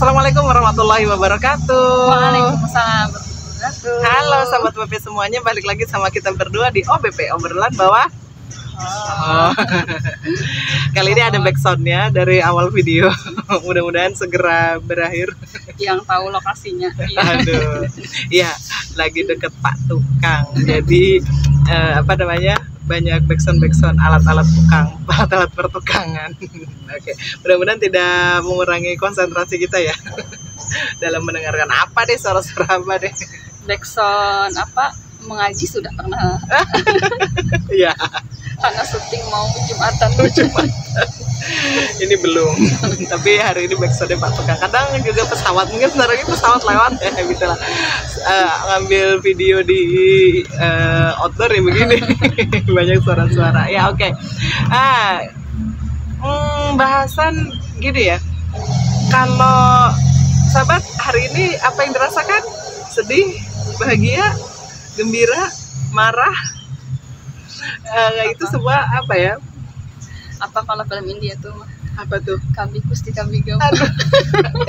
Assalamualaikum warahmatullahi wabarakatuh. Waalaikumsalam warahmatullahi wabarakatuh. Halo sahabat OBP semuanya, balik lagi sama kita berdua di OBP, obrolan bawah. Kali ini ada backsoundnya dari awal video. Mudah-mudahan segera berakhir. Yang tahu lokasinya. Aduh, iya lagi deket Pak Tukang. Jadi banyak backsound alat-alat tukang, alat-alat pertukangan. Oke, mudah-mudahan tidak mengurangi konsentrasi kita ya dalam mendengarkan apa deh, suara-suara apa deh. Backsound mengaji sudah pernah. Iya. Karena syuting mau Jumatan. Ini belum. Tapi hari ini backsoundnya Pak Tukang. Kadang juga pesawat, mungkin sebentar lagi pesawat lewat ya gitu lah. Ngambil video di outdoor ya begini. Banyak suara-suara. Ya oke. Bahasan gini ya. Kalau sahabat hari ini apa yang dirasakan? Sedih, bahagia, gembira, marah, itu semua apa ya? Apa kalau film India tuh? Apa tuh? Kabi Kusti Kabi Gam.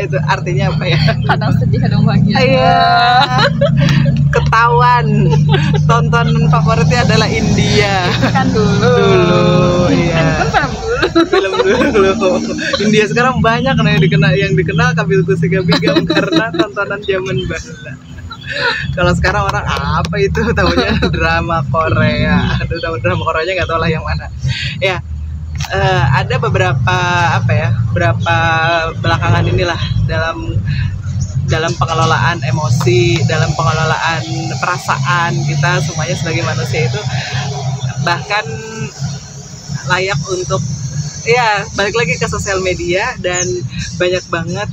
Itu artinya apa ya? Kadang sedih, kadang bahagia. Iya. Ketahuan. Tontonan favoritnya adalah India. Kan dulu. Iya. Kan film dulu. India sekarang banyak yang dikenal Kabi Kusti Kabi Gam karena tontonan zaman bahula. Kalau sekarang orang apa itu tahunya drama Korea. Aduh, drama Koreanya nggak tahu lah yang mana. Ya, ada beberapa beberapa belakangan inilah dalam pengelolaan emosi, dalam pengelolaan perasaan kita semuanya sebagai manusia itu bahkan layak untuk balik lagi ke sosial media, dan banyak banget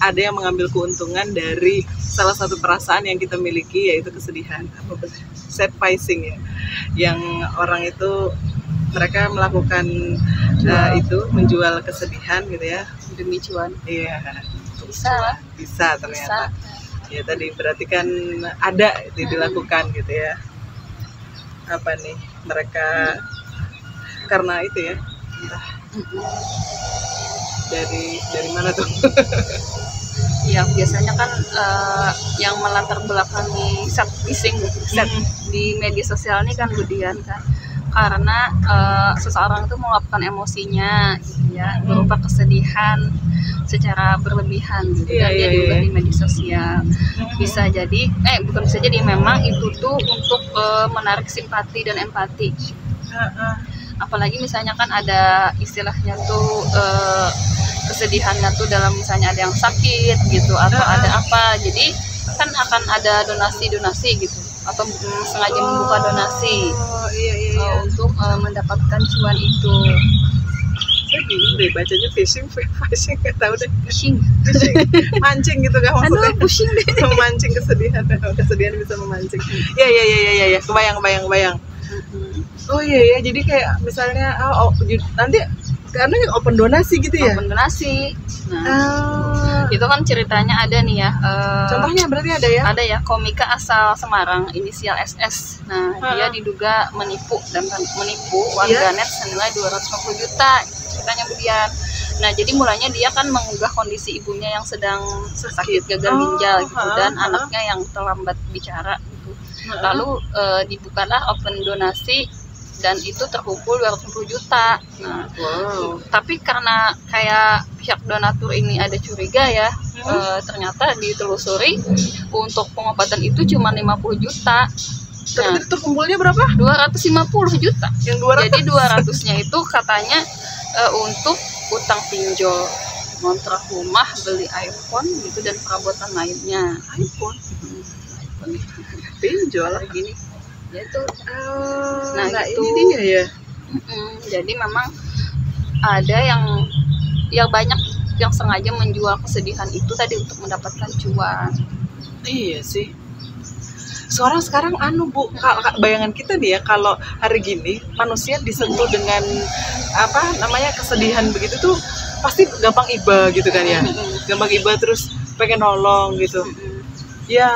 ada yang mengambil keuntungan dari salah satu perasaan yang kita miliki, yaitu kesedihan, sad facing ya, yang orang itu mereka melakukan itu menjual kesedihan gitu ya demi cuan. Iya, bisa ternyata. Ya tadi berarti kan ada dilakukan gitu ya. Apa nih mereka karena itu ya, entah dari mana tuh? Ya biasanya kan yang melatar belakangi sad facing di media sosial ini kan Budian kan, karena seseorang itu meluapkan emosinya gitu ya, berupa kesedihan secara berlebihan gitu, dan dia diunggah di media sosial. Bisa jadi bukan bisa jadi, memang itu tuh untuk menarik simpati dan empati. Apalagi misalnya kan ada istilahnya tuh kesedihannya tuh dalam misalnya ada yang sakit gitu atau ada apa, jadi kan akan ada donasi gitu, atau sengaja membuka donasi untuk mendapatkan cuan itu. Saya bingung deh bacanya fishing nggak tahu deh. Fishing Mancing gitu kan maksudnya. Aduh, pusing deh. Memancing kesedihan bisa memancing. Ya, kebayang. Oh iya, jadi kayak misalnya nanti karena open donasi gitu ya? Open donasi. Nah, itu kan ceritanya ada nih ya. Contohnya berarti ada ya? Ada ya, komika asal Semarang, inisial SS. Nah, dia diduga menipu warganet senilai 250 juta. Ceritanya Budian. Nah, jadi mulanya dia kan mengunggah kondisi ibunya yang sedang sakit gagal ginjal gitu, dan anaknya yang terlambat bicara gitu. Lalu dibukalah open donasi, dan itu terkumpul 250 juta. Nah, tapi karena kayak pihak donatur ini ada curiga ya, ternyata ditelusuri untuk pengobatan itu cuma 50 juta. Nah, terkumpulnya berapa? 250 juta. Yang 200? Jadi 200-nya itu katanya untuk utang pinjol, ngontrak rumah, beli iPhone gitu, dan perabotan lainnya. iPhone pinjol gini ya itu. Nah gitu. ini dia ya. Jadi memang ada yang banyak yang sengaja menjual kesedihan itu tadi untuk mendapatkan cuan. Iya sih. Sekarang Bu, bayangan kita nih ya, kalau hari gini manusia disentuh dengan kesedihan begitu tuh pasti gampang iba gitu kan ya. Gampang iba terus pengen nolong gitu. Ya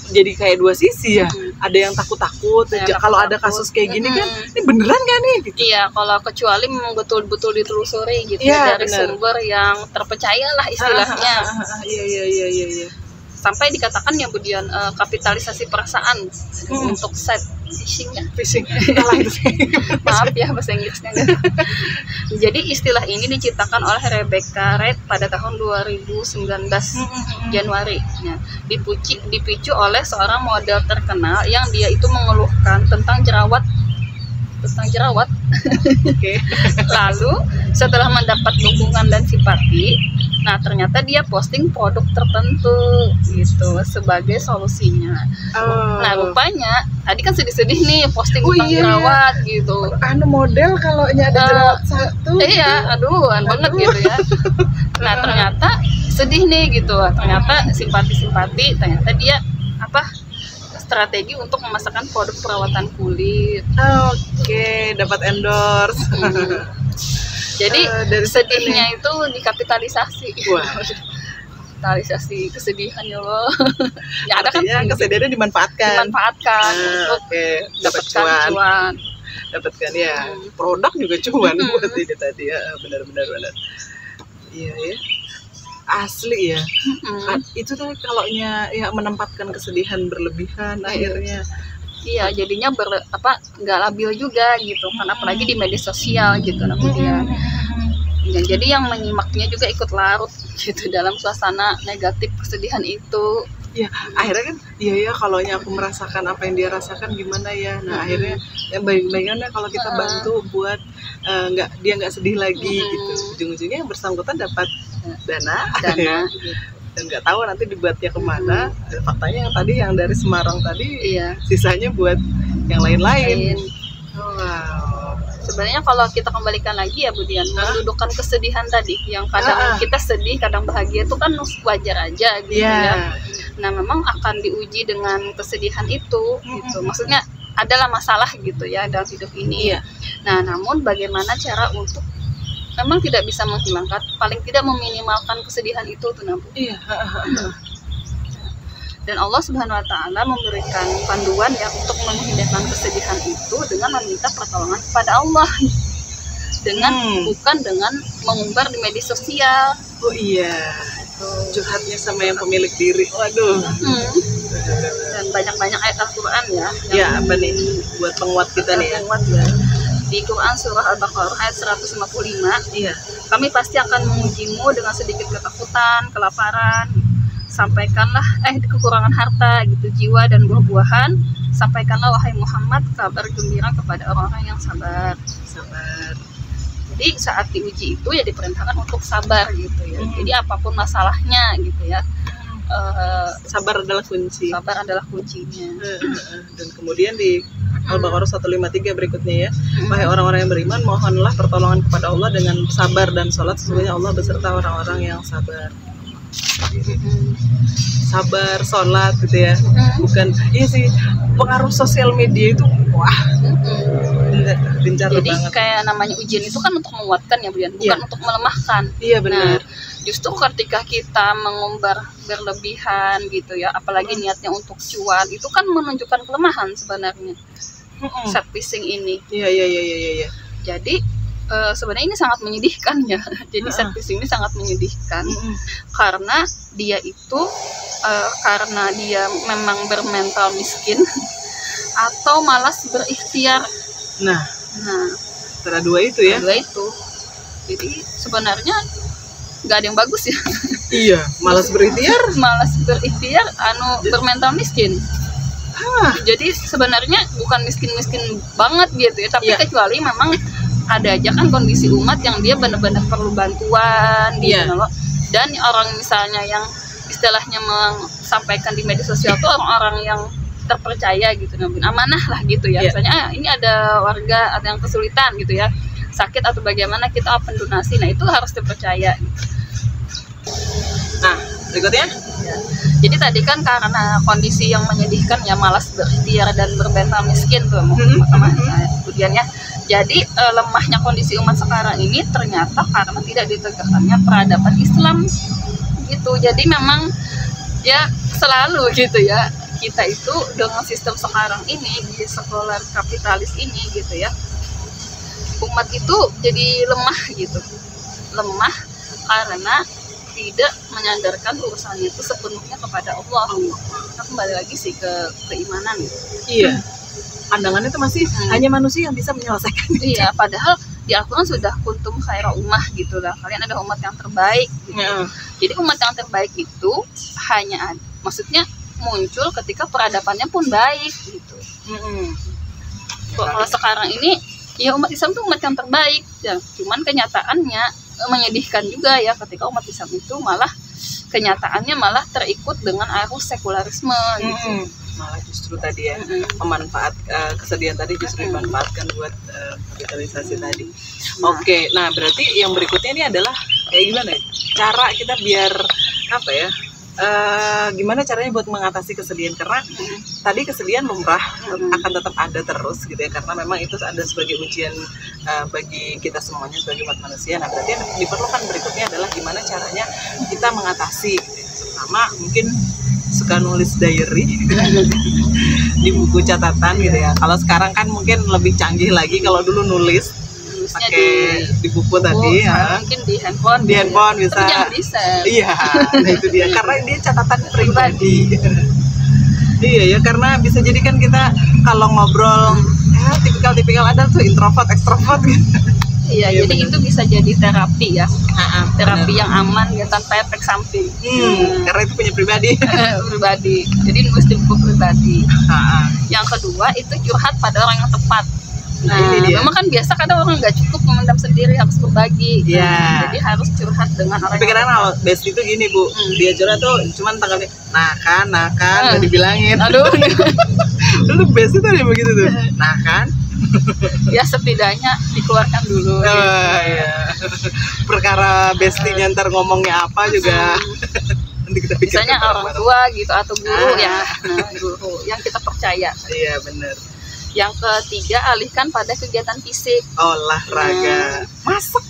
jadi kayak dua sisi ya. ada yang takut-takut. Ada yang Kalau ada takut. kasus kayak gini kan, ini beneran gak nih? Gitu. Iya, kalau kecuali memang betul-betul ditelusuri gitu Iya, dari benar. sumber yang terpercaya lah istilahnya. Iya. Sampai dikatakan ya Budian kapitalisasi perasaan untuk site phishing ya. Phishing. Salah itu sih. Maaf ya bahasa Inggrisnya. Jadi istilah ini diciptakan oleh Rebecca Reed pada tahun 2019 Januari. Nah, dipicu oleh seorang model terkenal yang dia itu mengeluhkan tentang jerawat. Oke. Lalu setelah mendapat dukungan dan simpati, nah ternyata dia posting produk tertentu gitu sebagai solusinya. Oh. Nah rupanya tadi kan sedih-sedih nih posting Oh, tentang iya. jerawat gitu. Anu model kalau ada jerawat satu. Iya, aduan banget gitu ya. Nah ternyata sedih nih gitu. Ternyata simpati, ternyata dia strategi untuk memasarkan produk perawatan kulit. Oke, dapat endorse. Jadi Dari sedihnya itu dikapitalisasi. Wah. Kapitalisasi kesedihan ya Allah. Ya ada kan Artinya kesedihannya dimanfaatkan. untuk Oke, dapat dapatkan cuan. dapatkan ya. Produk juga cuan buat ini tadi ya. Benar. Iya ya. Asli ya. Itu tuh kalau ya menempatkan kesedihan berlebihan akhirnya. Iya, jadinya nggak labil juga gitu kan, apalagi di media sosial gitu. Nah, kemudian ya, jadi yang menyimaknya juga ikut larut gitu dalam suasana negatif kesedihan itu. Ya, akhirnya kan ya kalau aku merasakan apa yang dia rasakan gimana ya. Nah, akhirnya yang baik-baiknya kalau kita bantu buat dia nggak sedih lagi gitu. Ujung-ujungnya yang bersangkutan dapat dana ya. Gitu. Dan nggak tahu nanti dibuatnya kemana. Faktanya yang tadi yang dari Semarang tadi, Iya. sisanya buat yang lain-lain. Wow. Sebenarnya kalau kita kembalikan lagi ya Budian, mendudukkan kesedihan tadi yang kadang kita sedih, kadang bahagia itu kan wajar aja gitu ya. Nah, memang akan diuji dengan kesedihan itu gitu. Maksudnya adalah masalah gitu ya dalam hidup ini. Iya. Nah, namun bagaimana cara untuk memang tidak bisa menghilangkan, paling tidak meminimalkan kesedihan itu tuh Nabu. Iya. Dan Allah Subhanahu wa taala memberikan panduan ya untuk menghilangkan kesedihan itu dengan meminta pertolongan kepada Allah. Bukan dengan mengumbar di media sosial. Oh iya. Curhatnya sama yang pemilik diri. Waduh. Dan banyak-banyak ayat Al-Qur'an ya. Ya, apa nih buat penguat kita nih ya. Penguat ya. Di Quran surah Al-Baqarah ayat 155, Iya. kami pasti akan mengujimu dengan sedikit ketakutan, kelaparan, sampaikanlah kekurangan harta gitu, jiwa dan buah-buahan, sampaikanlah wahai Muhammad kabar gembira kepada orang-orang yang sabar. Jadi saat diuji itu ya diperintahkan untuk sabar gitu ya. Jadi apapun masalahnya gitu ya, sabar adalah kunci. Sabar adalah kuncinya. Dan kemudian di Al-Baqarah 153 berikutnya ya, wahai orang-orang yang beriman, mohonlah pertolongan kepada Allah dengan sabar dan sholat, sesungguhnya Allah beserta orang-orang yang sabar. Sabar, sholat gitu ya. Bukan, iya sih, pengaruh sosial media itu wah gencar Jadi banget. kayak namanya ujian itu kan untuk menguatkan ya Brian, bukan untuk melemahkan. Iya benar. Nah, justru ketika kita mengumbar berlebihan gitu ya, apalagi niatnya untuk cuan, itu kan menunjukkan kelemahan sebenarnya. Set phishing ini. Iya. Jadi sebenarnya ini sangat menyedihkan ya. Jadi set phishing ini sangat menyedihkan karena dia itu karena dia memang bermental miskin atau malas berikhtiar. Nah, antara dua itu ya. Dua itu. Jadi sebenarnya nggak ada yang bagus ya. Iya, malas berikhtiar. Malas berikhtiar, bermental miskin. Jadi sebenarnya bukan miskin-miskin banget gitu ya, tapi kecuali memang ada aja kan kondisi umat yang dia benar-benar perlu bantuan gitu loh. Dan orang misalnya yang istilahnya menyampaikan di media sosial tuh orang-orang yang terpercaya gitu, amanah lah gitu ya. Misalnya ini ada warga ada yang kesulitan gitu ya, sakit atau bagaimana, kita open donasi. Nah, itu harus dipercaya gitu. Nah, berikutnya. Jadi tadi kan karena kondisi yang menyedihkan ya, malas berikhtiar dan bermental miskin tuh kemudiannya. Jadi lemahnya kondisi umat sekarang ini ternyata karena tidak ditegakkannya peradaban Islam gitu. Jadi memang ya selalu gitu ya, kita itu dengan sistem sekarang ini di sekolah kapitalis ini gitu ya, umat itu jadi lemah gitu, lemah karena tidak menyandarkan urusannya itu sepenuhnya kepada Allah. Nah, kembali lagi sih ke keimanan gitu. Iya, pandangannya itu masih hanya manusia yang bisa menyelesaikan. Iya, padahal di Al-Quran sudah kuntum khaira ummah gitu lah, kalian ada umat yang terbaik gitu. Jadi umat yang terbaik itu hanya maksudnya muncul ketika peradabannya pun baik gitu. Kalau sekarang ini ya umat Islam itu umat yang terbaik ya, cuman kenyataannya menyedihkan juga ya ketika umat Islam itu malah kenyataannya malah terikut dengan arus sekularisme gitu. Malah justru tadi ya memanfaat kesedihan tadi justru dimanfaatkan buat kapitalisasi tadi. Oke, nah berarti yang berikutnya ini adalah kayak gimana ya? Cara kita biar apa ya? Gimana caranya buat mengatasi kesedihan, karena tadi kesedihan lumrah akan tetap ada terus gitu ya, karena memang itu ada sebagai ujian bagi kita semuanya sebagai umat manusia. Nah berarti yang diperlukan berikutnya adalah gimana caranya kita mengatasi gitu ya. Pertama mungkin suka nulis diary di buku catatan gitu ya. Kalau sekarang kan mungkin lebih canggih lagi, kalau dulu nulis pakai di buku tadi ya. Mungkin di handphone bisa. Tapi jangan di share. Iya, nah itu dia, karena dia catatan pribadi. Iya ya, karena bisa jadi kan kita kalau ngobrol tipikal ada tuh introvert, ekstrovert gitu. Iya, jadi bener. itu bisa jadi terapi ya. Terapi bener. yang aman ya, tanpa efek samping. Karena itu punya pribadi. Pribadi. Jadi nulis di buku pribadi. Yang kedua itu curhat pada orang yang tepat. Nah, memang kan biasa kadang orang nggak cukup memendam sendiri, harus berbagi. Jadi harus curhat dengan orang. Tapi kadang kalau best itu gini Bu, dia curhat tuh cuman tanggalnya, nah kan, nggak dibilangin. Aduh. Lu best itu dia begitu tuh, nah kan. Ya setidaknya dikeluarkan dulu. Iya. Perkara bestinya ntar ngomongnya apa juga. Nanti kita misalnya orang tua gitu atau guru guru yang kita percaya. Iya benar. Yang ketiga, alihkan pada kegiatan fisik, olahraga, masak.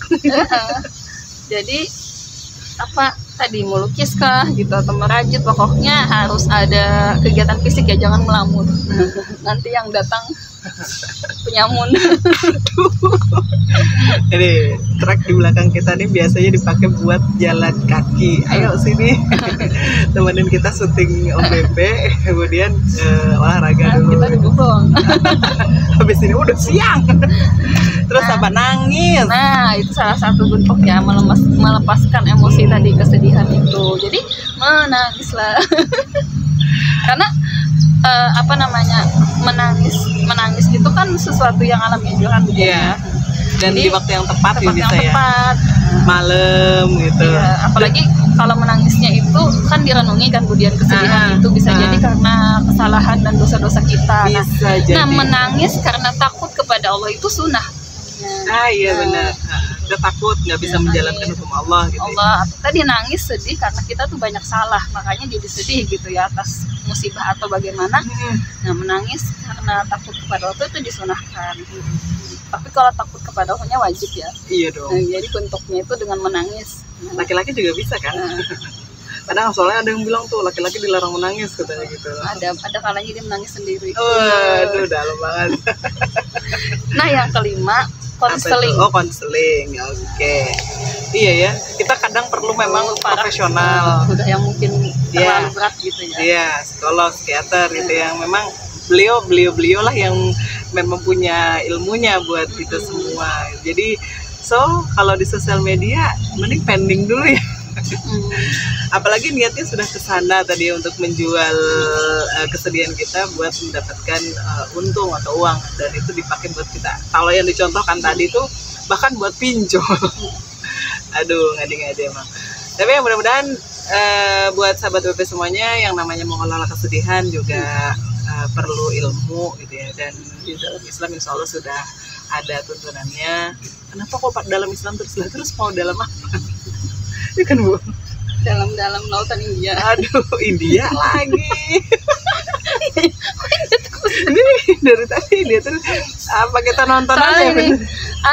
Jadi apa tadi, melukis kah gitu atau merajut, pokoknya harus ada kegiatan fisik ya, jangan melamun. Nanti yang datang penyamun. Ini truk di belakang kita nih biasanya dipakai buat jalan kaki. Ayo sini, temenin kita syuting OBP, kemudian olahraga dulu. Kita duduk doang. Habis ini udah siang. Terus apa, nangis? Nah itu salah satu bentuk ya, melepaskan emosi tadi, kesedihan itu. Jadi menangislah. Karena menangis itu kan sesuatu yang alami juga kan. Dan jadi, di waktu yang tepat ya bisa ya, malam gitu. Apalagi kalau menangisnya itu kan direnungi kan, kemudian kesedihan itu bisa jadi karena kesalahan dan dosa-dosa kita. Nah menangis karena takut kepada Allah itu sunnah. Iya benar. Udah takut nggak bisa menjalankan hukum Allah gitu. Tadi nangis sedih karena kita tuh banyak salah, makanya jadi sedih gitu ya atas musibah atau bagaimana. Nah menangis karena takut kepada Allah itu disunahkan. Tapi kalau takut kepada Allahnya wajib ya. Iya dong. Nah, jadi bentuknya itu dengan menangis. Laki-laki juga bisa kan? Kadang soalnya ada yang bilang tuh laki-laki dilarang menangis katanya gitu. Ada kalanya dia menangis sendiri. Aduh dalam banget. Nah yang kelima, konseling. Konseling. Oke. Iya ya, kita kadang perlu memang profesional. Udah yang mungkin terlalu berat gitu ya. Iya, psikolog, psikiater gitu yang memang beliau lah yang memang punya ilmunya buat kita semua. Jadi kalau di sosial media mending pending dulu ya. Apalagi niatnya sudah ke sana tadi untuk menjual kesedihan kita buat mendapatkan untung atau uang, dan itu dipakai buat kita. Kalau yang dicontohkan tadi itu bahkan buat pinjol. Aduh ngadi-ngadi emang. Tapi ya mudah-mudahan buat sahabat WP semuanya, yang namanya mengelola kesedihan juga perlu ilmu gitu ya, dan di dalam Islam insya Allah sudah ada tuntunannya. Kenapa kok dalam Islam terus mau dalam apa? Ya kan Bu? Dalam lautan India. Aduh India lagi. Ini dari tadi dia terus apa kita nonton aja ini,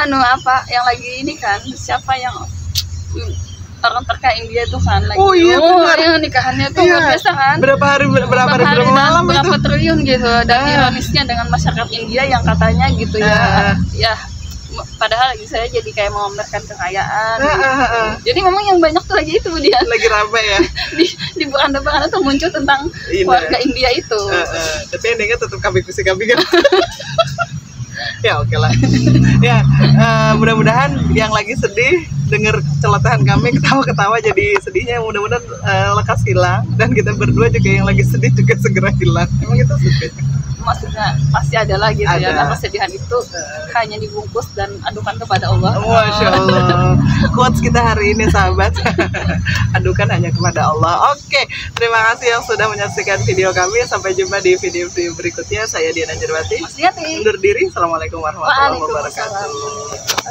apa yang lagi ini kan, siapa yang orang terkaya India tuh kan lagi. Oh iya, benar. Iya, nikahannya tuh Iya. luar biasa kan. Berapa hari berapa malam dan berapa itu? triliun gitu. Dan ironisnya dengan masyarakat India yang katanya gitu ya padahal saya jadi kayak memamerkan kekayaan gitu. Jadi memang yang banyak tuh lagi itu dia Lagi ramai ya. di beranda-beranda tuh muncul tentang warga India itu. Tapi endingnya tetap kambing kan. Ya oke lah. Ya mudah-mudahan yang lagi sedih dengar celotehan kami ketawa-ketawa jadi sedihnya mudah-mudahan lekas hilang, dan kita berdua juga yang lagi sedih juga segera hilang. Emang itu sedih. Maksudnya pasti ada lah gitu ya, Ada. dan kesedihan itu hanya dibungkus dan adukan kepada Allah. Masya Allah. Quotes kita hari ini sahabat. Adukan hanya kepada Allah. Oke, terima kasih yang sudah menyaksikan video kami. Sampai jumpa di video-video berikutnya. Saya Diana Jerwati Mas Yati. undur diri. Assalamualaikum warahmatullahi Waalaikumsalam. wabarakatuh.